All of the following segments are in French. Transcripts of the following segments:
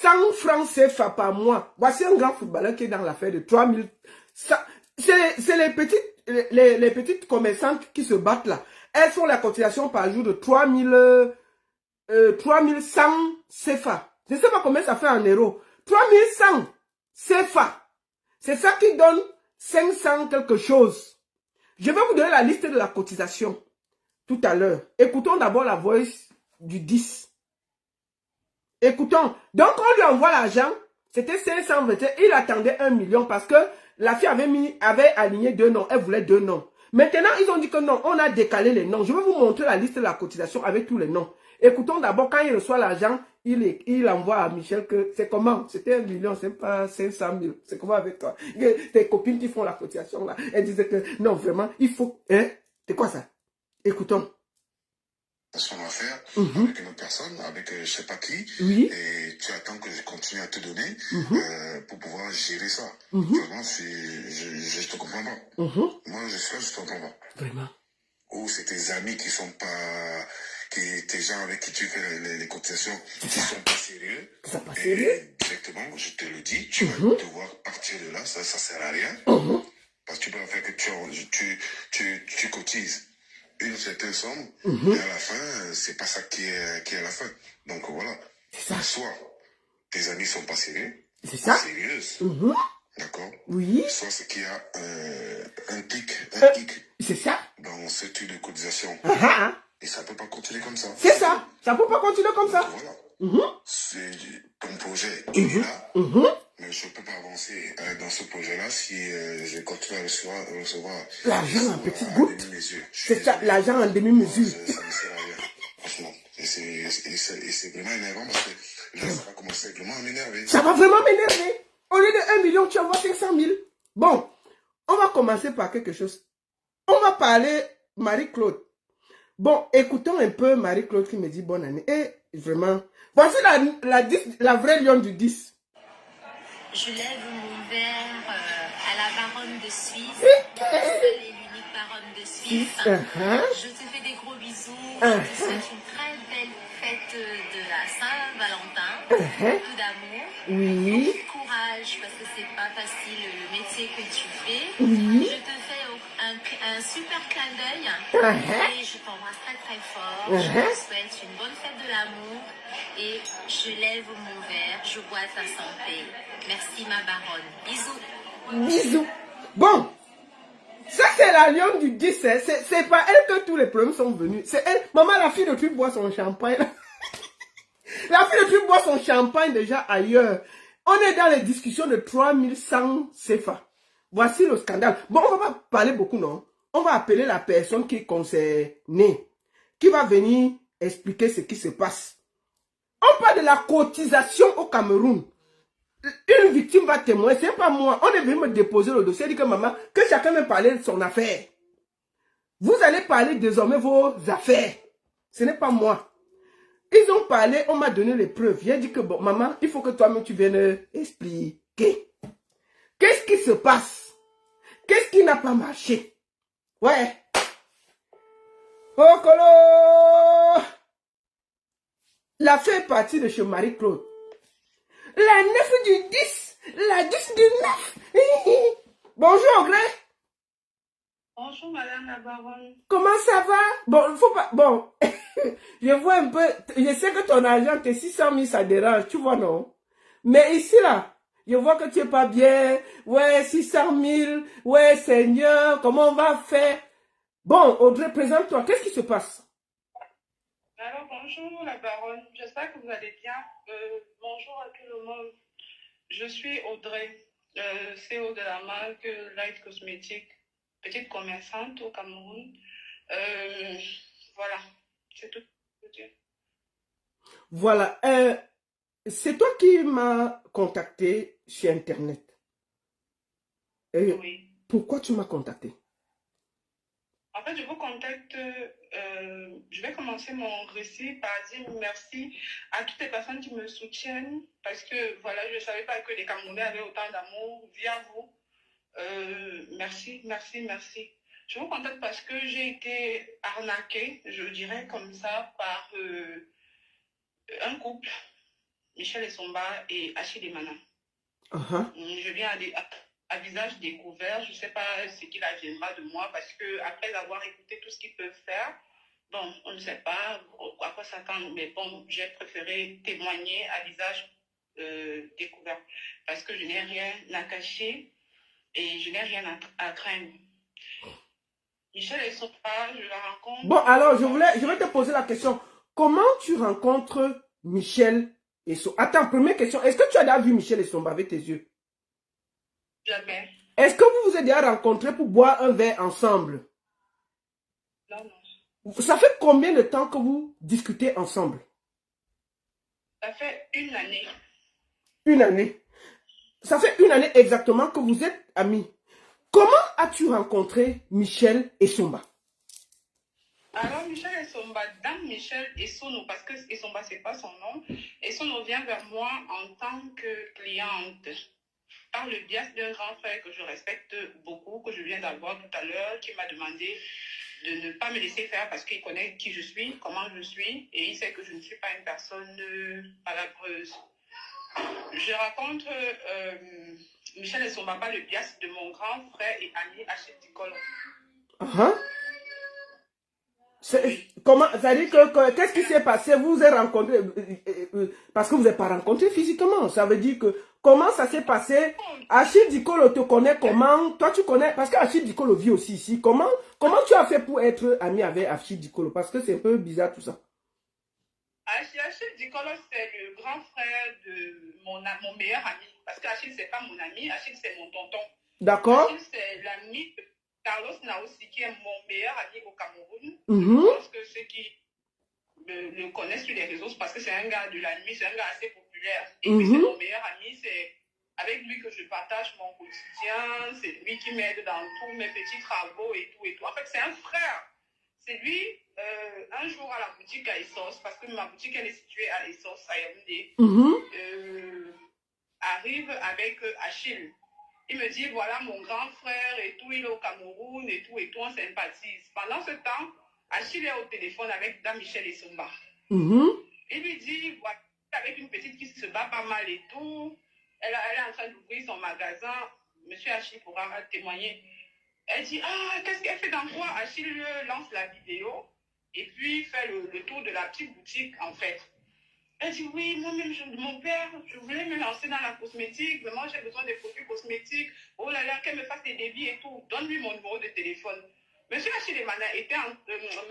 100 francs CFA par mois. Voici un grand footballeur qui est dans l'affaire de 3000. C'est les petites commerçantes qui se battent là. Elles font la cotisation par jour de 3100 CFA. Je ne sais pas combien ça fait en euros. 3100 CFA. C'est ça qui donne 500 quelque chose. Je vais vous donner la liste de la cotisation tout à l'heure. Écoutons d'abord la voice du 10. Écoutons. Donc, on lui envoie l'argent. C'était 521. Il attendait 1 million parce que la fille avait aligné 2 noms. Elle voulait 2 noms. Maintenant, ils ont dit que non, on a décalé les noms. Je vais vous montrer la liste de la cotisation avec tous les noms. Écoutons d'abord, quand il reçoit l'argent, il envoie à Michel que c'est comment? C'était 1 million, c'est pas 500 000. C'est comment avec toi? Tes copines qui font la cotisation là, elles disaient que non, vraiment, il faut... Hein? C'est quoi ça? Écoutons. À faire avec une autre personne, avec je sais pas qui, et tu attends que je continue à te donner pour pouvoir gérer ça. Vraiment, je te comprends pas. Moi, je suis là, je te comprends pas. Vraiment. Ou c'est tes amis qui sont pas, tes gens avec qui tu fais les cotisations, qui sont pas sérieux. C'est pas sérieux. Directement, je te le dis, tu vas devoir partir de là, ça sert à rien. Parce que tu peux faire que tu cotises une certaine somme, et à la fin, c'est pas ça qui est à la fin. Donc voilà. Soit tes amis sont pas sérieux, sérieuses, d'accord? Oui. Soit c'est qu'il y a un tic c'est ça. dans ce type de cotisation. Et ça peut pas continuer comme ça. C'est ça. Ça peut pas continuer comme ça. Donc, voilà. C'est ton projet, il est là. Mais je ne peux pas avancer dans ce projet-là si je continue à recevoir l'argent en petites gouttes. C'est ça, désolé. l'argent en demi-mesure. Ça ne sert à rien, franchement. Et c'est vraiment énervant parce que là, ça va commencer vraiment à m'énerver. Ça va vraiment m'énerver. Au lieu de 1 million, tu envoies 500 000. Bon, on va commencer par quelque chose. On va parler Marie-Claude. Bon, écoutons un peu Marie-Claude qui me dit bonne année. Et vraiment, voici la vraie lion du 10. Je lève mon verre à la baronne de Suisse. Elle est l'unique baronne de Suisse. Je te fais des gros bisous. Je te souhaite une très belle fête de la Saint-Valentin. Beaucoup d'amour. Beaucoup de courage parce que c'est pas facile le métier que tu fais. Je te fais un super clin d'œil. Et je t'embrasse très très fort. Je te souhaite une bonne fête de l'amour. Et je lève mon verre. Je bois ta santé. Merci ma baronne. Bisous. Bisous. Bon, ça c'est la lionne du 10. Hein. C'est pas elle que tous les problèmes sont venus. C'est elle. Maman, la fille de truc boit son champagne. La fille de truc boit son champagne déjà ailleurs. On est dans les discussions de 3100 CFA. Voici le scandale. Bon, on va pas parler beaucoup, non. On va appeler la personne qui est concernée, qui va venir expliquer ce qui se passe. On parle de la cotisation au Cameroun. Une victime va témoigner, c'est pas moi. On est venu me déposer le dossier, dit que maman, que chacun me parle de son affaire. Vous allez parler désormais vos affaires. Ce n'est pas moi. Ils ont parlé, on m'a donné les preuves. J'ai dit que bon, maman, il faut que toi-même tu viennes expliquer. Qu'est-ce qui se passe? Qu'est-ce qui n'a pas marché? Ouais. Oh, Colo! L'affaire est partie de chez Marie-Claude. La 9 du 10, la 10 du 9. Bonjour, Gré. Bonjour, madame la baronne. Comment ça va? Bon, faut pas... Bon, je vois un peu... Je sais que ton argent, tes 600 000, ça dérange, tu vois, non? Mais ici, là, je vois que tu n'es pas bien. Ouais, 600 000. Ouais, Seigneur, comment on va faire? Bon, Audrey, présente-toi. Qu'est-ce qui se passe? Alors, bonjour, la baronne. J'espère que vous allez bien. Bonjour à tout le monde. Je suis Audrey, CEO de la marque Light Cosmétique, petite commerçante au Cameroun. Voilà, c'est tout. Voilà. C'est toi qui m'as contacté sur Internet. Oui. Pourquoi tu m'as contacté? En fait, je vous contacte, je vais commencer mon récit par dire merci à toutes les personnes qui me soutiennent parce que voilà, je ne savais pas que les Camerounais avaient autant d'amour via vous. Merci, merci, merci. Je vous contacte parce que j'ai été arnaquée, je dirais comme ça, par un couple. Michel Essomba et Achille Mana. Je viens à visage découvert. Je ne sais pas ce qu'il adviendra de moi parce que après avoir écouté tout ce qu'ils peuvent faire, bon, on ne sait pas à quoi s'attendre, mais bon, j'ai préféré témoigner à visage découvert parce que je n'ai rien à cacher et je n'ai rien à craindre. Michel Essomba, je la rencontre. Bon, alors, je vais te poser la question. Comment tu rencontres Michel Essomba? Attends, première question. Est-ce que tu as déjà vu Michel Essomba avec tes yeux? Jamais. Est-ce que vous vous êtes déjà rencontrés pour boire un verre ensemble? Non, non. Ça fait combien de temps que vous discutez ensemble? Ça fait une année. Une année. Ça fait une année exactement que vous êtes amis. Comment as-tu rencontré Michel Essomba? Alors, Michel Essomba, Dame Michel Essono, parce que Essomba, ce n'est pas son nom, Essono vient vers moi en tant que cliente, par le biais d'un grand frère que je respecte beaucoup, que je viens d'avoir tout à l'heure, qui m'a demandé de ne pas me laisser faire parce qu'il connaît qui je suis, comment je suis, et il sait que je ne suis pas une personne malheureuse. Je rencontre Michel Essomba par le biais de mon grand frère et ami Achille Dicolo. Comment, ça dit que qu'est-ce qui s'est passé? Vous vous êtes rencontrés parce que vous n'êtes pas rencontrés physiquement. Ça veut dire que comment ça s'est passé? Achille Dicolo te connaît comment? Toi tu connais parce qu'Achille Dicolo vit aussi ici. Comment tu as fait pour être ami avec Achille Dicolo? Parce que c'est un peu bizarre tout ça. Achille Dicolo, c'est le grand frère de mon meilleur ami. Parce qu'Achille, ce n'est pas mon ami. Achille, c'est mon tonton. D'accord. Achille, c'est l'ami de Carlos Naosi, qui est mon meilleur ami au Cameroun. Je pense que ceux qui le connaissent sur les réseaux, parce que c'est un gars de la nuit, c'est un gars assez populaire. Et puis, c'est mon meilleur ami. C'est avec lui que je partage mon quotidien. C'est lui qui m'aide dans tous mes petits travaux et tout et tout. En fait, c'est un frère. C'est lui, un jour à la boutique à Essos, parce que ma boutique elle est située à Essos, à Yaoundé, arrive avec Achille. Il me dit, voilà mon grand frère et tout, il est au Cameroun et tout, on sympathise. Pendant ce temps, Achille est au téléphone avec Dame Michel Essomba. Il lui dit, voilà, avec une petite qui se bat pas mal et tout, elle est en train d'ouvrir son magasin, Monsieur Achille pourra témoigner. Elle dit, ah, qu'est-ce qu'elle fait dans quoi? Achille lance la vidéo et puis fait le tour de la petite boutique, en fait. Elle dit, oui, moi-même, mon père, je voulais me lancer dans la cosmétique. Vraiment, j'ai besoin des produits cosmétiques. Oh là là, qu'elle me fasse des débits et tout. Donne-lui mon numéro de téléphone. Monsieur Achille Emana était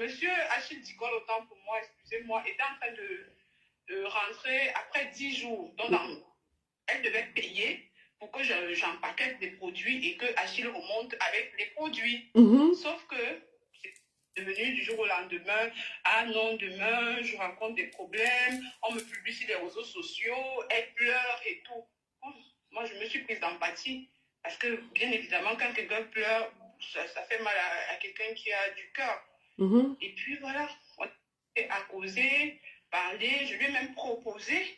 Monsieur Achille Dicol, autant pour moi, excusez-moi, était en train de rentrer après 10 jours. Donc, elle devait payer pour que j'empaquette des produits et que Achille remonte avec les produits. Sauf que c'est devenu du jour au lendemain, ah non, demain, je rencontre des problèmes, on me publie sur les réseaux sociaux, elle pleure et tout. Moi, je me suis prise d'empathie parce que, bien évidemment, quand quelqu'un pleure, ça fait mal à quelqu'un qui a du cœur. Et puis voilà, on a causé, parlé, je lui ai même proposé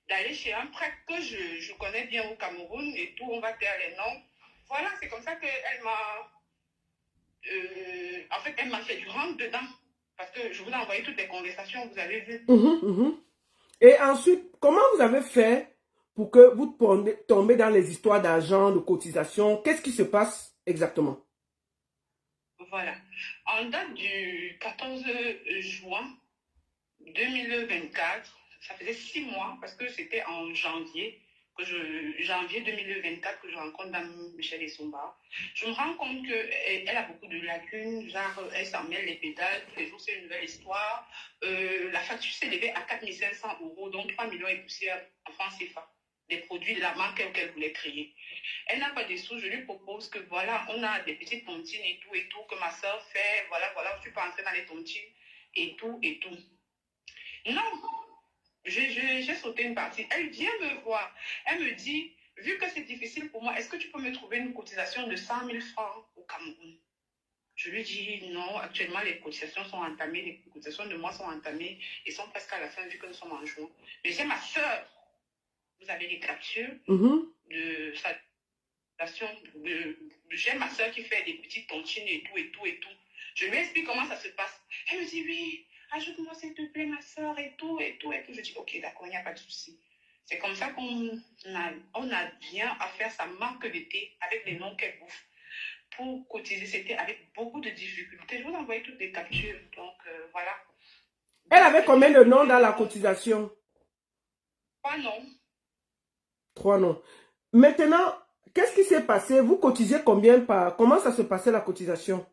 d'aller chez un prêtre que je connais bien au Cameroun et tout, on va taire les noms. Voilà, c'est comme ça qu'elle m'a... en fait, elle m'a fait du rentre dedans. Parce que je vous ai envoyé toutes les conversations, vous avez vu. Et ensuite, comment vous avez fait pour que vous tombez dans les histoires d'argent, de cotisation? Qu'est-ce qui se passe exactement? Voilà. En date du 14 juin 2024, ça faisait 6 mois, parce que c'était en janvier, janvier 2024 que je rencontre Dame Michel Essomba. Je me rends compte qu'elle a beaucoup de lacunes, genre elle s'en mêle les pédales, tous les jours c'est une nouvelle histoire. La facture s'est élevée à 4 500 €, donc 3 millions et poussière en francs CFA, des produits de la marque qu'elle voulait créer. Elle n'a pas de sous, je lui propose que voilà, on a des petites tontines et tout, que ma soeur fait, voilà, je peux entrer dans les tontines et tout. Non, j'ai sauté une partie. Elle vient me voir. Elle me dit, vu que c'est difficile pour moi, est-ce que tu peux me trouver une cotisation de 100 000 francs au Cameroun? Je lui dis, non, actuellement les cotisations sont entamées, les cotisations de moi sont entamées et sont presque à la fin vu que nous sommes en juin. Mais j'ai ma soeur. Vous avez des captures de sa cotisation. J'ai ma soeur qui fait des petites tontines et tout. Je lui explique comment ça se passe. Elle me dit, oui. Ajoute-moi s'il te plaît ma soeur et tout. Je dis ok, d'accord, il n'y a pas de souci. C'est comme ça on a bien à faire sa marque de thé avec les noms qu'elle bouffe. Pour cotiser, c'était avec beaucoup de difficultés. Je vous envoie toutes les captures. Donc, voilà. Elle avait combien de noms dans la cotisation? 3 noms. 3 noms. Maintenant, qu'est-ce qui s'est passé? Vous cotisez combien par... Comment ça se passait la cotisation?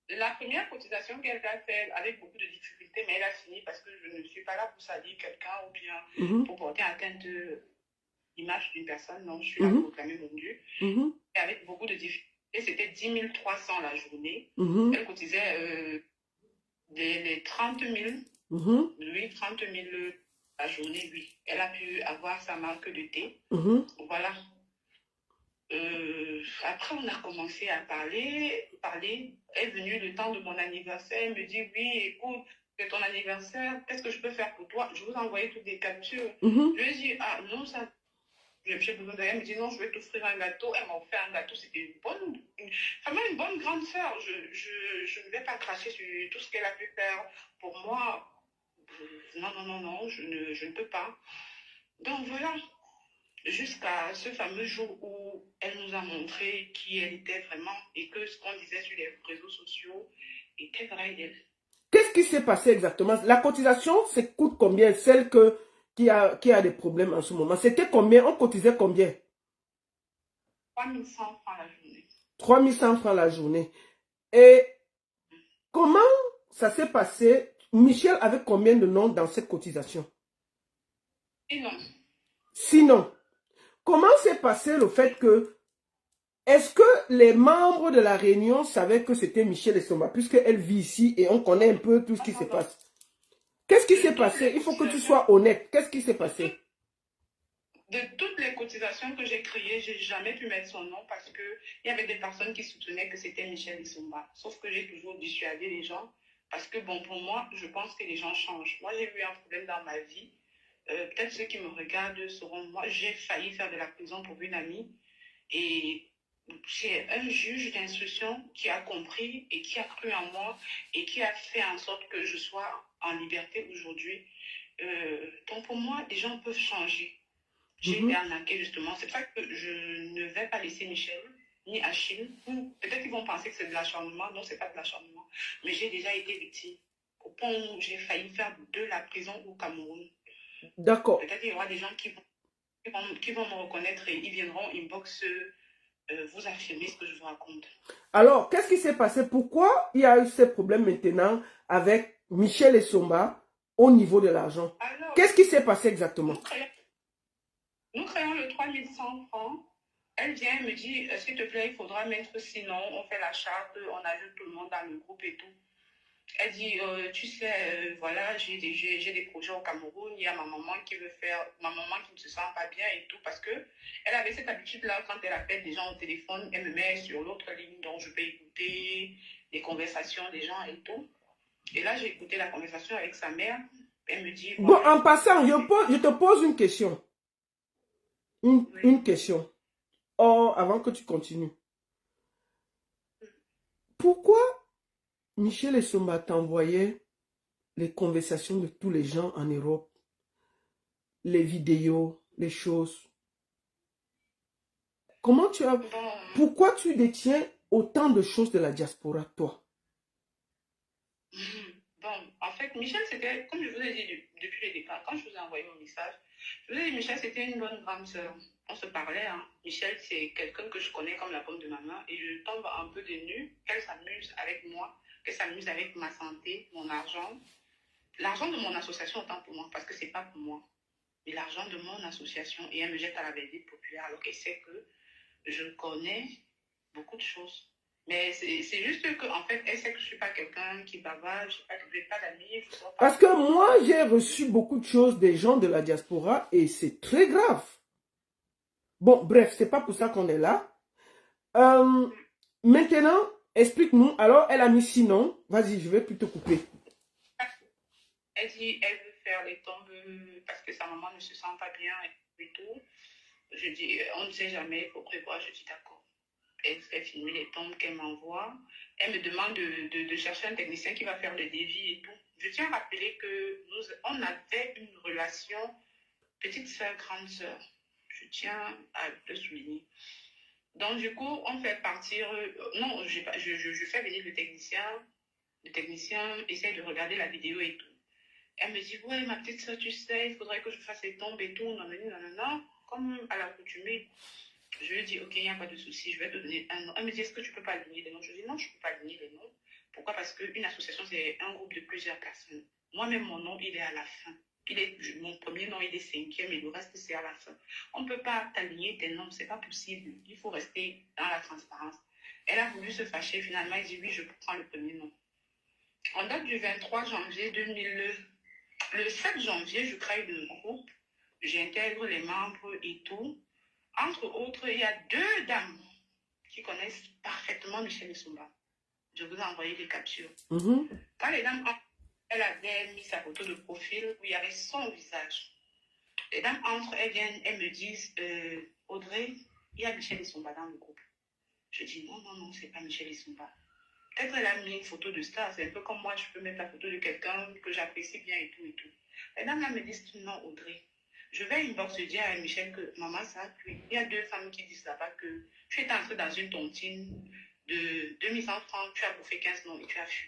La première cotisation qu'elle a faite avec beaucoup de difficultés, mais elle a fini parce que je ne suis pas là pour salir quelqu'un ou bien pour porter atteinte à l'image d'une personne. Non, je suis là pour proclamer mon Dieu. Et avec beaucoup de difficultés, c'était 10 300 la journée. Elle cotisait les 30 000. Oui, 30 000 la journée, oui. Elle a pu avoir sa marque de thé. Voilà. Après, on a commencé à parler. Est venu le temps de mon anniversaire. Elle me dit, oui, écoute, c'est ton anniversaire. Qu'est-ce que je peux faire pour toi? Je vous ai envoyé toutes des captures. Je lui ai dit, ah non, ça... J'ai besoin d'elle. Elle me dit, non, je vais t'offrir un gâteau. Elle m'a offert un gâteau. C'était vraiment une bonne grande sœur. Je ne vais pas cracher sur tout ce qu'elle a pu faire pour moi. Non, je ne peux pas. Donc voilà. Jusqu'à ce fameux jour où elle nous a montré qui elle était vraiment et que ce qu'on disait sur les réseaux sociaux était vrai d'elle. Qu'est-ce qui s'est passé exactement? La cotisation, ça coûte combien? Celle qui a des problèmes en ce moment. C'était combien? On cotisait combien? 3100 francs la journée. 3100 francs la journée. Et comment ça s'est passé? Michel avait combien de noms dans cette cotisation? Sinon, comment s'est passé le fait que... Est-ce que les membres de la réunion savaient que c'était Michel Essomba, puisqu'elle vit ici et on connaît un peu tout ce qui se passe? Qu'est-ce qui s'est passé? Il faut que tu sois honnête. Qu'est-ce qui s'est passé? De toutes les cotisations que j'ai créées, je n'ai jamais pu mettre son nom parce qu'il y avait des personnes qui soutenaient que c'était Michel Essomba. Sauf que j'ai toujours dissuadé les gens parce que, bon, pour moi, je pense que les gens changent. Moi, j'ai eu un problème dans ma vie. Peut-être ceux qui me regardent sauront, moi, j'ai failli faire de la prison pour une amie. Et j'ai un juge d'instruction qui a compris et qui a cru en moi et qui a fait en sorte que je sois en liberté aujourd'hui. Donc pour moi, les gens peuvent changer. J'ai été arnaquée justement. C'est pour ça que je ne vais pas laisser Michel ni Achille. Peut-être qu'ils vont penser que c'est de l'acharnement. Non, c'est pas de l'acharnement. Mais j'ai déjà été victime. Au point où j'ai failli faire de la prison au Cameroun. D'accord. Peut-être qu'il y aura des gens qui vont me reconnaître et ils viendront inbox vous affirmer ce que je vous raconte. Alors, qu'est-ce qui s'est passé? Pourquoi il y a eu ces problèmes maintenant avec Michel Essomba au niveau de l'argent? Qu'est-ce qui s'est passé exactement? Nous créons le 3100 francs. Elle vient et me dit, s'il te plaît, il faudra mettre sinon, on fait la charte, on ajoute tout le monde dans le groupe et tout. Elle dit, tu sais, voilà, j'ai des projets au Cameroun, il y a ma maman qui veut faire, ma maman qui ne se sent pas bien et tout, parce que elle avait cette habitude-là, quand elle appelle des gens au téléphone, elle me met sur l'autre ligne, donc je peux écouter les conversations des gens et tout. Et là, j'ai écouté la conversation avec sa mère, elle me dit... Bon, en passant, je te pose une question. Une question. Oh, avant que tu continues. Pourquoi Michel Essomba t'envoyait les conversations de tous les gens en Europe, les vidéos, les choses? Comment tu as... Pourquoi tu détiens autant de choses de la diaspora, toi? Bon, en fait, Michel, c'était, comme je vous ai dit depuis le départ, quand je vous ai envoyé mon message, je vous ai dit, Michel, c'était une bonne grande sœur. On se parlait, hein. Michel, c'est quelqu'un que je connais comme la paume de ma main et je tombe un peu de nu, qu'elle s'amuse avec moi, qu'elle s'amuse avec ma santé, mon argent. L'argent de mon association, autant pour moi, parce que c'est pas pour moi, mais l'argent de mon association. Et elle me jette à la verdure populaire alors qu'elle sait que je connais beaucoup de choses. Mais c'est juste qu'en fait, elle sait que je ne suis pas quelqu'un qui bavage, je n'ai pas d'amis. Parce que moi, j'ai reçu beaucoup de choses des gens de la diaspora et c'est très grave. Bon, bref, c'est pas pour ça qu'on est là. Maintenant, explique-nous. Alors, elle a mis sinon. Vas-y, je vais plus te couper. Elle dit, elle veut faire les tombes parce que sa maman ne se sent pas bien et tout. Je dis, on ne sait jamais, il faut prévoir. Je dis, d'accord. Elle fait filmer les tombes qu'elle m'envoie. Elle me demande de chercher un technicien qui va faire le devis et tout. Je tiens à rappeler que on avait une relation petite sœur, grande sœur. Je tiens à le souligner. Donc, du coup, on fait partir... non, je fais venir le technicien. Le technicien essaie de regarder la vidéo et tout. Elle me dit, ouais, ma petite soeur, tu sais, il faudrait que je fasse les tombes et tout, non, comme à l'accoutumée. Je lui dis, ok, il n'y a pas de souci, je vais te donner un nom. Elle me dit, est-ce que tu ne peux pas aligner les noms? Je lui dis, non, je ne peux pas aligner les noms. Pourquoi? Parce qu'une association, c'est un groupe de plusieurs personnes. Moi-même, mon nom, il est à la fin. Mon premier nom, il est 5e et le reste, c'est à la fin. On ne peut pas t'aligner tes noms, ce n'est pas possible. Il faut rester dans la transparence. Elle a voulu se fâcher, finalement, elle dit, oui, je prends le premier nom. En date du 23 janvier 2000, le 7 janvier, je crée le groupe, j'intègre les membres et tout. Entre autres, il y a 2 dames qui connaissent parfaitement Michel Issoumba. Je vous ai envoyé des captures. Quand les dames, elle avait mis sa photo de profil où il y avait son visage. Les dames entrent, elles viennent, elles me disent, Audrey, il y a Michel Issoumba dans le groupe. Je dis, non, c'est pas Michel Issoumba. Peut-être elle a mis une photo de star, c'est un peu comme moi, je peux mettre la photo de quelqu'un que j'apprécie bien et tout et tout. Les dames là me disent, non, Audrey. Je vais inbox dire à Michel que maman, ça a plu. Il y a 2 femmes qui disent là-bas que tu étais entrée dans une tontine de 2100 francs, tu as bouffé 15 noms et tu as fui.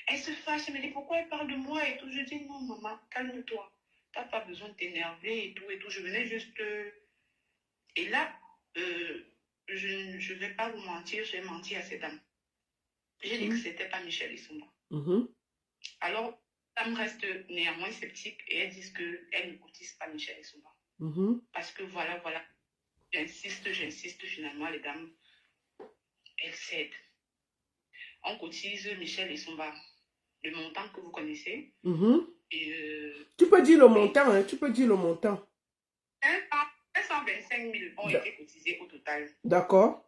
Elle se fâche, elle me dit pourquoi elle parle de moi et tout. Je dis non, maman, calme-toi. Tu n'as pas besoin de t'énerver et tout et tout. Je venais juste. Et là, je ne vais pas vous mentir, j'ai menti à cette dame. J'ai dit que ce n'était pas Michel Issoumba. Alors, ça me reste néanmoins sceptique et elles disent qu'elles ne cotise pas Michel Issoumba. Parce que voilà, j'insiste finalement, les dames, elles cèdent. On cotise Michel Issoumba, le montant que vous connaissez. Tu peux dire le montant, hein, tu peux dire le montant. 525 000 ont été cotisés au total. D'accord.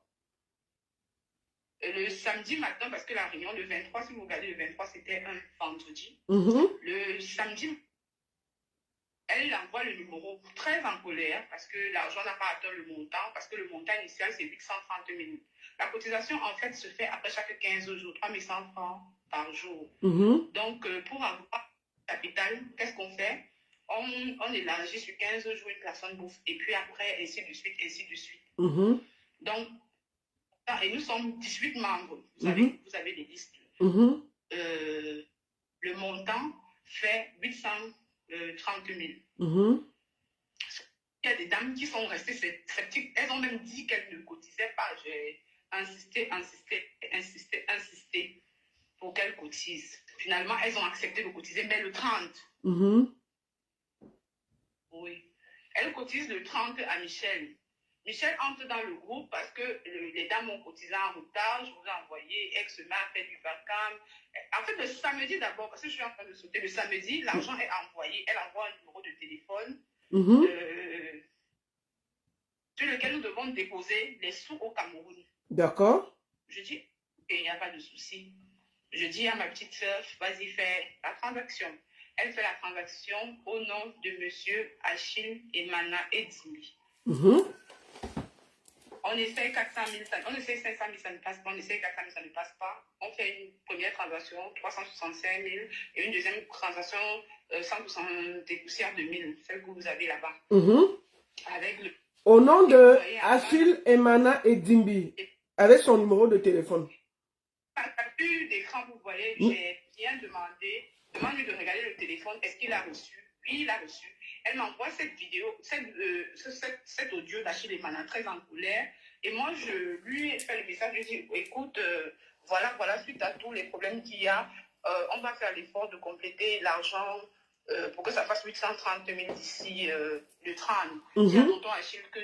Le samedi matin, parce que la réunion, le 23, si vous regardez, le 23, c'était un vendredi. Le samedi, elle envoie le numéro très en colère parce que l'argent n'a pas atteint le montant, parce que le montant initial, c'est 830 000. La cotisation, en fait, se fait après chaque 15 jours, 3100 francs par jour. Donc, pour avoir le capital, qu'est-ce qu'on fait? On élargit sur 15 jours, une personne bouffe, et puis après, ainsi de suite, ainsi de suite. Donc, et nous sommes 18 membres. Vous avez des listes. Le montant fait 830 000. Il y a des dames qui sont restées sceptiques. Elles ont même dit qu'elles ne cotisaient pas. J'ai insisté pour qu'elles cotisent. Finalement, elles ont accepté de cotiser, mais le 30. Oui. Elles cotisent le 30 à Michel. Michel entre dans le groupe parce que les dames ont cotisé en retard. Je vous ai envoyé, elle se met à faire du vacam. En fait, le samedi d'abord, parce que je suis en train de sauter, le samedi, l'argent est envoyé. Elle envoie un numéro de téléphone sur lequel nous devons déposer les sous au Cameroun. D'accord. Je dis, il n'y a pas de souci. Je dis à ma petite soeur, vas-y, fais la transaction. Elle fait la transaction au nom de monsieur Achille Emana Edimbi. On essaie 400 000, on essaie 500 000, ça ne passe pas. On essaie 400 000, ça ne passe pas. On fait une première transaction, 365 000, et une deuxième transaction, 160 des poussières de 1000, celle que vous avez là-bas. Avec le... Au nom de Achille Emana Edimbi, avec son numéro de téléphone. La capture d'écran, vous voyez, j'ai bien demandé, demande-lui de regarder le téléphone, est-ce qu'il a reçu? Oui, il a reçu. Elle m'envoie cette vidéo, cet audio d'Achille Emana très en colère. Et moi, je lui ai fait le message, je lui ai dit, écoute, voilà, suite à tous les problèmes qu'il y a, on va faire l'effort de compléter l'argent pour que ça fasse 830 000 d'ici le 30. Dis à tonton Achille que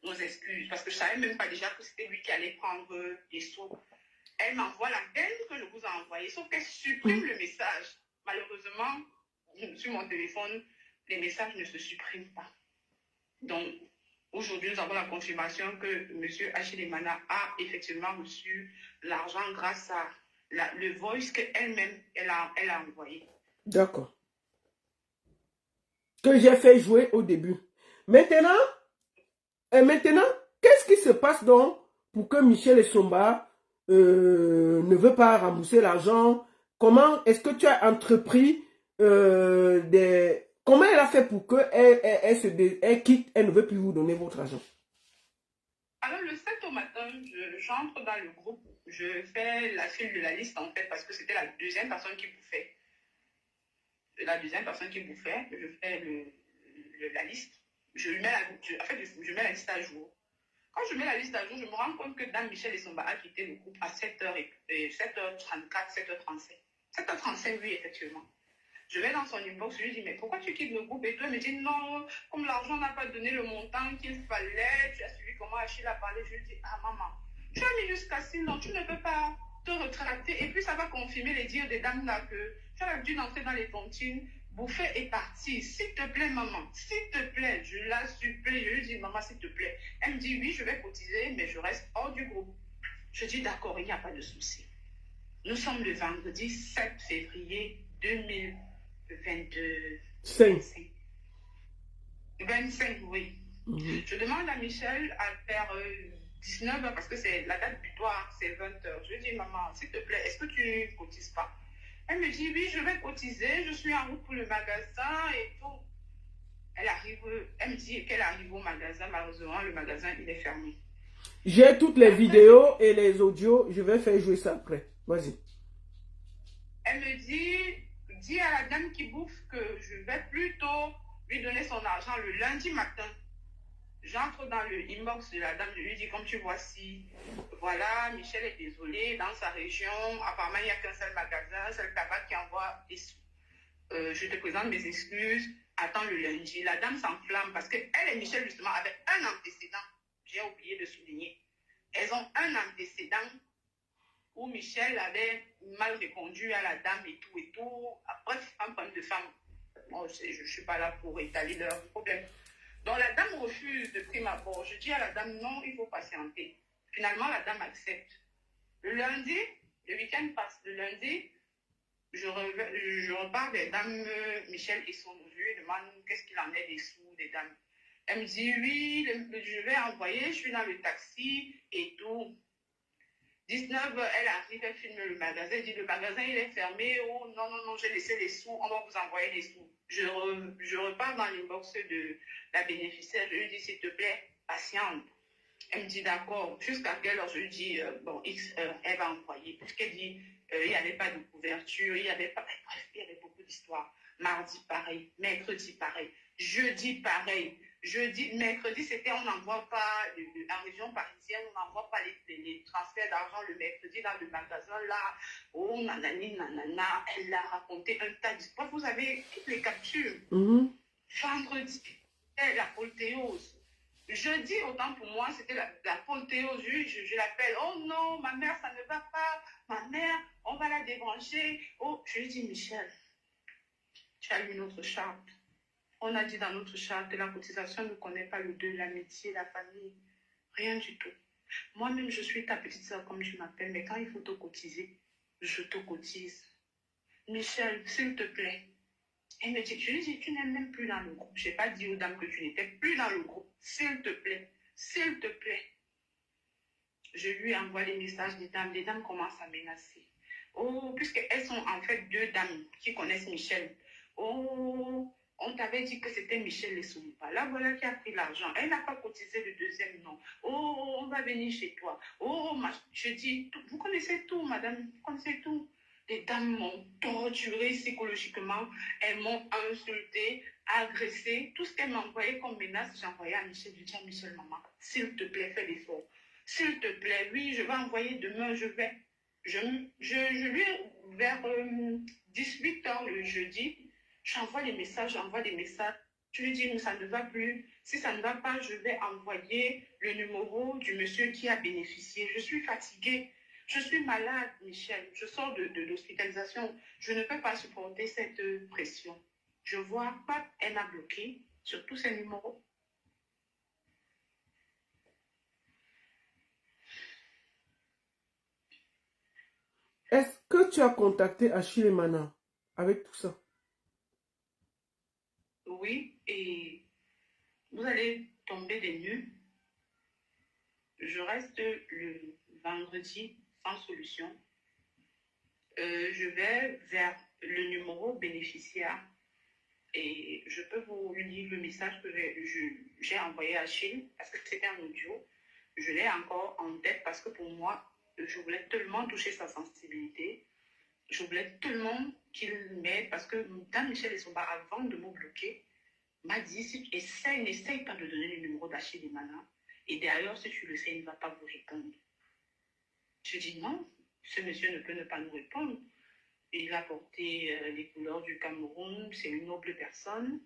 nos excuses, parce que je ne savais même pas déjà que c'était lui qui allait prendre les sous. Elle m'envoie la peine que je vous ai envoyée, sauf qu'elle supprime le message. Malheureusement, sur mon téléphone, les messages ne se suppriment pas. Donc, aujourd'hui, nous avons la confirmation que M. Achille Emana a effectivement reçu l'argent grâce à le voice qu'elle-même, elle a envoyé. D'accord. Que j'ai fait jouer au début. Maintenant, qu'est-ce qui se passe donc pour que Michel Issoumba ne veut pas rembourser l'argent? Comment est-ce que tu as entrepris Comment elle a fait pour que elle quitte, elle ne veut plus vous donner votre argent? Alors, le 7 au matin, j'entre dans le groupe, je fais la file de la liste en fait, parce que c'était la deuxième personne qui bouffait. La deuxième personne qui bouffait, je fais la liste. Je mets la liste à jour. Quand je mets la liste à jour, je me rends compte que Dame Michel et Somba a quitté le groupe à 7h34, 7h35. 7h35, oui, effectivement. Je vais dans son inbox, je lui dis, mais pourquoi tu quittes le groupe? Et toi, elle me dit, non, comme l'argent n'a pas donné le montant qu'il fallait, tu as suivi comment Achille a parlé. Je lui dis, ah maman, tu as mis jusqu'à 6 ans, tu ne peux pas te retracter. Et puis ça va confirmer les dires des dames là que tu as l'habitude d'entrer dans les tontines, bouffer et partir. S'il te plaît, maman, s'il te plaît, je la supplie. Je lui dis, maman, s'il te plaît. Elle me dit, oui, je vais cotiser, mais je reste hors du groupe. Je dis, d'accord, il n'y a pas de souci. Nous sommes le vendredi 7 février 2025. 25, oui. Je demande à Michel à faire 19h parce que c'est la date butoir, c'est 20h. Je lui dis, maman, s'il te plaît, est-ce que tu ne cotises pas? Elle me dit, oui, je vais cotiser, je suis en route pour le magasin et tout. Elle me dit qu'elle arrive au magasin, malheureusement, le magasin, il est fermé. J'ai toutes les vidéos et les audios, je vais faire jouer ça après. Vas-y. Elle me dit, dis à la dame qui bouffe que je vais plutôt lui donner son argent le lundi matin. J'entre dans le inbox de la dame, je lui dis, comme tu vois, si, voilà, Michel est désolé, dans sa région, apparemment, il n'y a qu'un seul magasin, c'est le tabac qui envoie des sous. Je te présente mes excuses, attends le lundi. La dame s'enflamme parce qu'elle et Michel, justement, avaient un antécédent. J'ai oublié de souligner. Elles ont un antécédent où Michel avait mal répondu à la dame et tout. Bref, un problème de femme. Bon, je ne suis pas là pour étaler leur problème. Donc la dame refuse de prime abord. Je dis à la dame, non, il faut patienter. Finalement, la dame accepte. Le lundi, le week-end passe. Le lundi, je repars des dames Michel et son neveu. Je demande qu'est-ce qu'il en est des sous des dames. Elle me dit, oui, je vais envoyer, je suis dans le taxi et tout. 19h, elle arrive, elle filme le magasin, elle dit le magasin il est fermé, oh non, non, non, j'ai laissé les sous, on va vous envoyer les sous. Je repars dans l'inbox de la bénéficiaire, je lui dis s'il te plaît, patiente. Elle me dit d'accord, jusqu'à quelle heure? Je lui dis bon, X heure, elle va envoyer. Puisqu'elle dit il n'y avait pas de couverture, il n'y avait pas, bref, il y avait beaucoup d'histoires. Mardi pareil, mercredi pareil, jeudi pareil. Mercredi, c'était on n'envoie pas, en région parisienne, on n'envoie pas les transferts d'argent le mercredi dans le magasin là. Oh, nanani, nanana, elle a raconté un tas d'histoires. Vous avez toutes les captures. Vendredi, c'était l'apothéose. Jeudi, autant pour moi, c'était l'apothéose. Je l'appelle, oh non, ma mère, ça ne va pas. Ma mère, on va la débrancher. Oh, je lui dis, Michel, tu as lu notre charte. On a dit dans notre charte que la cotisation ne connaît pas le deuil, l'amitié, la famille. Rien du tout. Moi-même, je suis ta petite soeur, comme je m'appelle, mais quand il faut te cotiser, je te cotise. Michel, s'il te plaît. Elle me dit, je lui dis, tu n'es même plus dans le groupe. Je n'ai pas dit aux dames que tu n'étais plus dans le groupe. S'il te plaît, s'il te plaît. Je lui envoie les messages des dames. Les dames commencent à menacer. Oh, puisqu'elles sont en fait deux dames qui connaissent Michel. Oh, on t'avait dit que c'était Michel Lesomba. Là, voilà qui a pris l'argent. Elle n'a pas cotisé le deuxième nom. Oh, on va venir chez toi. Oh, je dis, vous connaissez tout, madame. Vous connaissez tout. Les dames m'ont torturée psychologiquement. Elles m'ont insultée, agressée. Tout ce qu'elles m'envoyaient comme menace, j'envoyais à Michel. Je dis à Michel, maman, s'il te plaît, fais l'effort. S'il te plaît, oui, je vais envoyer demain, je lui, vers 18h le jeudi, j'envoie des messages. Je lui dis, mais ça ne va plus. Si ça ne va pas, je vais envoyer le numéro du monsieur qui a bénéficié. Je suis fatiguée. Je suis malade, Michel. Je sors de l'hospitalisation. Je ne peux pas supporter cette pression. Je vois pas, elle m'a bloqué sur tous ces numéros. Est-ce que tu as contacté Achille Mana avec tout ça? Oui, et vous allez tomber des nues. Je reste le vendredi sans solution. Je vais vers le numéro bénéficiaire Et je peux vous lire le message que j'ai envoyé à Chine, parce que c'était un audio. Je l'ai encore en tête parce que pour moi, je voulais tellement toucher sa sensibilité. Je voulais tellement qu'il m'aide parce que Dame Michel Essomba, avant de me bloquer, m'a dit, si tu essaies, n'essaye pas de donner le numéro d'Achille Mana. Et d'ailleurs, si tu le sais, il ne va pas vous répondre. Je dis non, ce monsieur ne peut ne pas nous répondre. Il a porté les couleurs du Cameroun, c'est une noble personne.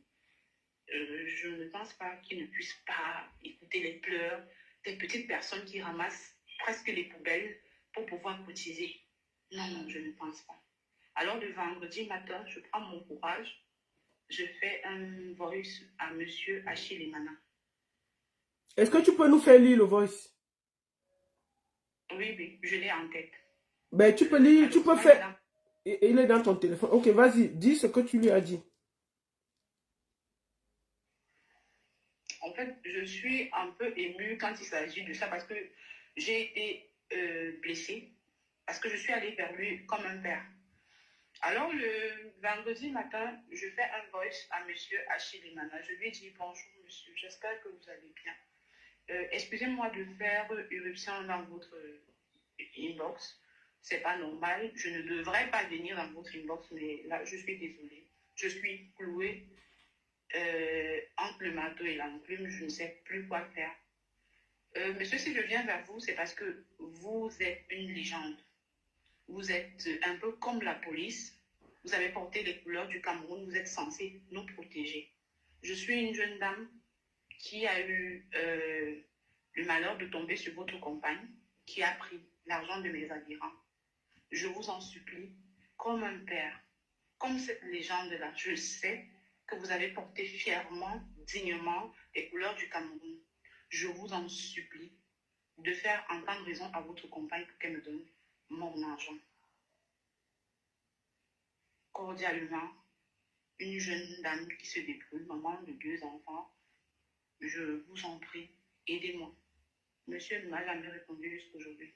Je ne pense pas qu'il ne puisse pas écouter les pleurs des petites personnes qui ramassent presque les poubelles pour pouvoir cotiser. Non, non, je ne pense pas. Alors le vendredi matin, je prends mon courage, je fais un voice à monsieur Achille Emana. Est-ce que tu peux nous faire lire le voice? Oui, oui, je l'ai en tête. Ben, tu peux lire, tu peux faire... Il est dans ton téléphone. Ok, vas-y, dis ce que tu lui as dit. En fait, je suis un peu émue quand il s'agit de ça parce que j'ai été blessée, parce que je suis allée vers lui comme un père. Alors, le vendredi matin, je fais un voice à monsieur Achille Emana. Je lui dis bonjour monsieur, j'espère que vous allez bien. Excusez-moi de faire irruption dans votre inbox. C'est pas normal. Je ne devrais pas venir dans votre inbox, mais là, je suis désolée. Je suis clouée entre le marteau et l'enclume. Je ne sais plus quoi faire. Monsieur, si je viens vers vous, c'est parce que vous êtes une légende. Vous êtes un peu comme la police. Vous avez porté les couleurs du Cameroun. Vous êtes censé nous protéger. Je suis une jeune dame qui a eu le malheur de tomber sur votre compagne, qui a pris l'argent de mes adhérents. Je vous en supplie, comme un père, comme cette légende-là, je sais que vous avez porté fièrement, dignement les couleurs du Cameroun. Je vous en supplie de faire entendre raison à votre compagne pour qu'elle me donne mon argent. Cordialement, une jeune dame qui se débrouille, maman de 2 enfants, je vous en prie, aidez-moi. Monsieur ne m'a jamais répondu jusqu'aujourd'hui.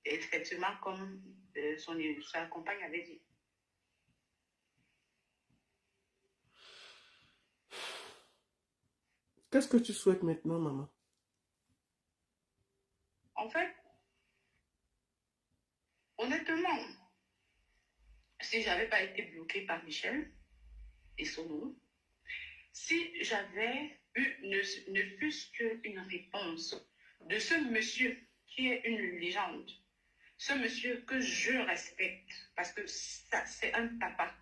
Effectivement, comme sa compagne avait dit. Qu'est-ce que tu souhaites maintenant, maman? En fait, honnêtement, si je n'avais pas été bloquée par Michel et son nom, si j'avais eu ne fût-ce qu'une réponse de ce monsieur qui est une légende, ce monsieur que je respecte, parce que ça, c'est un papa